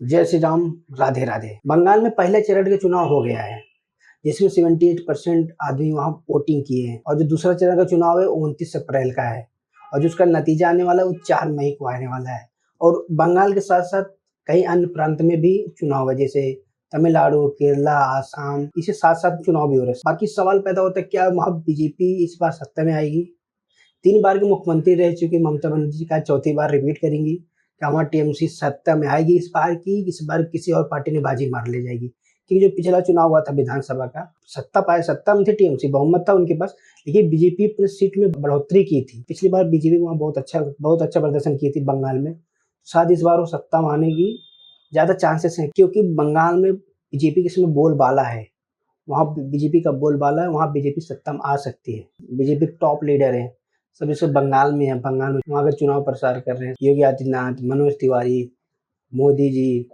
जय श्री राम, राधे राधे। बंगाल में पहले चरण के चुनाव हो गया है, जिसमें 78% आदमी वहाँ वोटिंग किए हैं और जो दूसरा चरण का चुनाव है 29 अप्रैल का है और जो उसका नतीजा आने वाला है वो 4 मई को आने वाला है। और बंगाल के साथ साथ कई अन्य प्रांत में भी चुनाव है, जैसे तमिलनाडु, केरला, आसाम, इसे साथ साथ चुनाव भी हो रहे हैं। बाकी सवाल पैदा होता है, क्या वहाँ बीजेपी इस बार सत्ता में आएगी? 3 बार के मुख्यमंत्री रह चुकी ममता बनर्जी का चौथी बार रिपीट करेंगी? क्या वहाँ टीएमसी सत्ता में आएगी इस बार की? इस बार किसी और पार्टी ने बाजी मार ले जाएगी? क्योंकि जो पिछला चुनाव हुआ था विधानसभा का, सत्ता में थी टीएमसी, बहुमत था उनके पास, लेकिन बीजेपी अपनी सीट में बढ़ोतरी की थी। पिछली बार बीजेपी वहाँ बहुत अच्छा प्रदर्शन की थी बंगाल में। शायद इस बार वो सत्ता में आने की ज़्यादा चांसेस हैं, क्योंकि बंगाल में बीजेपी के इसमें बोलबाला है। वहाँ बीजेपी का बोलबाला है, वहाँ बीजेपी सत्ता में आ सकती है। बीजेपी के टॉप लीडर हैं, सब इस बंगाल में है। बंगाल में वहाँ का चुनाव प्रचार कर रहे हैं योगी आदित्यनाथ, मनोज तिवारी, मोदी जी,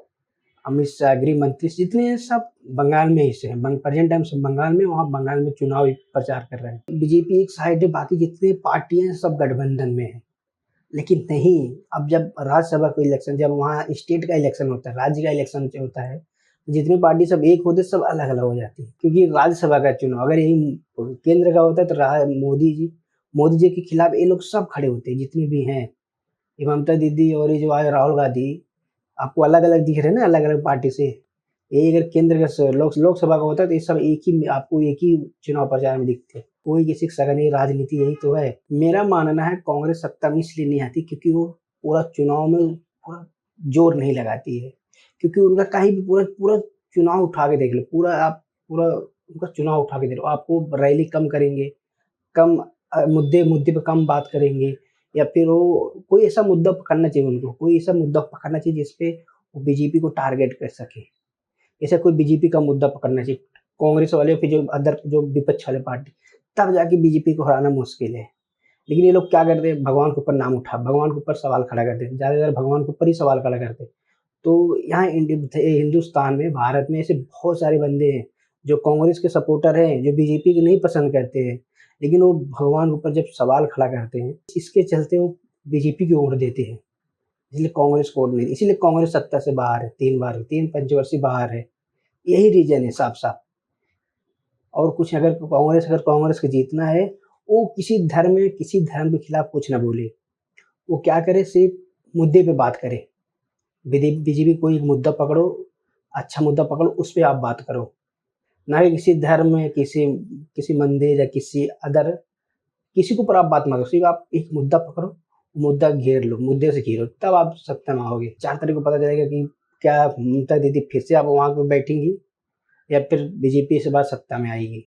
अमित शाह, गृह मंत्री, जितने हैं सब बंगाल में ही से हैं। प्रेजेंट टाइम सब बंगाल में, वहाँ बंगाल में चुनाव प्रचार कर रहे हैं। बीजेपी एक साइड है, बाकी जितने पार्टियां हैं सब गठबंधन में है। लेकिन नहीं, अब जब राज्यसभा का इलेक्शन, जब वहाँ स्टेट का इलेक्शन होता है, राज्य का इलेक्शन होता है, जितनी पार्टी सब एक होते सब अलग अलग हो जाती है। क्योंकि राज्यसभा का चुनाव अगर यही केंद्र का होता है तो मोदी जी के खिलाफ ये लोग सब खड़े होते हैं, जितने भी हैं, ये ममता दीदी और ये जो आए राहुल गांधी, आपको अलग अलग दिख रहे हैं ना, अलग अलग पार्टी से। ये अगर केंद्र का लोकसभा का होता है तो ये सब आपको एक ही चुनाव प्रचार में दिखते हैं। कोई किसी का सगा नहीं, राजनीति यही तो है। मेरा मानना है कांग्रेस सत्ता में इसलिए नहीं आती क्योंकि वो पूरा चुनाव में पूरा जोर नहीं लगाती है। क्योंकि उनका कहीं भी पूरा चुनाव उठा के देख लो, पूरा उनका चुनाव उठा के देख लो, आपको रैली कम करेंगे, कम मुद्दे पे कम बात करेंगे, या फिर वो कोई ऐसा मुद्दा पकड़ना चाहिए, उनको कोई ऐसा मुद्दा पकड़ना चाहिए जिसपे वो बीजेपी को टारगेट कर सके। ऐसा कोई बीजेपी का मुद्दा पकड़ना चाहिए कांग्रेस वाले, फिर जो विपक्ष वाले पार्टी, तब जाके बीजेपी को हराना मुश्किल है। लेकिन ये लोग क्या करते हैं, भगवान के ऊपर नाम भगवान के ऊपर सवाल खड़ा करते हैं, ज़्यादातर भगवान के ऊपर ही सवाल खड़ा करते हैं। तो यहाँ हिंदुस्तान में, भारत में ऐसे बहुत सारे बंदे हैं जो कांग्रेस के सपोर्टर हैं, जो बीजेपी को नहीं पसंद करते हैं, लेकिन वो भगवान के ऊपर जब सवाल खड़ा करते हैं, इसके चलते वो बीजेपी की वोट देते हैं। इसलिए कांग्रेस को वोट नहीं, इसीलिए कांग्रेस सत्ता से बाहर है, 3 पंचवर्षीय बाहर है। यही रीजन है साफ साफ। और कुछ, अगर कांग्रेस को जीतना है, वो किसी धर्म के खिलाफ कुछ ना बोले, वो क्या करे, सिर्फ मुद्दे पे बात करे। बीजेपी कोई एक मुद्दा पकड़ो, अच्छा मुद्दा पकड़ो, उस पर आप बात करो, ना कि किसी धर्म में, किसी मंदिर या किसी के ऊपर आप बात मत करो। सिर्फ आप एक मुद्दा पकड़ो, मुद्दा घेर लो, मुद्दे से घेरो, तब आप सत्ता में आओगे। 4 तारीख को पता चलेगा कि क्या ममता दीदी फिर से आप वहाँ पे बैठेंगी या फिर बीजेपी इस बार सत्ता में आएगी।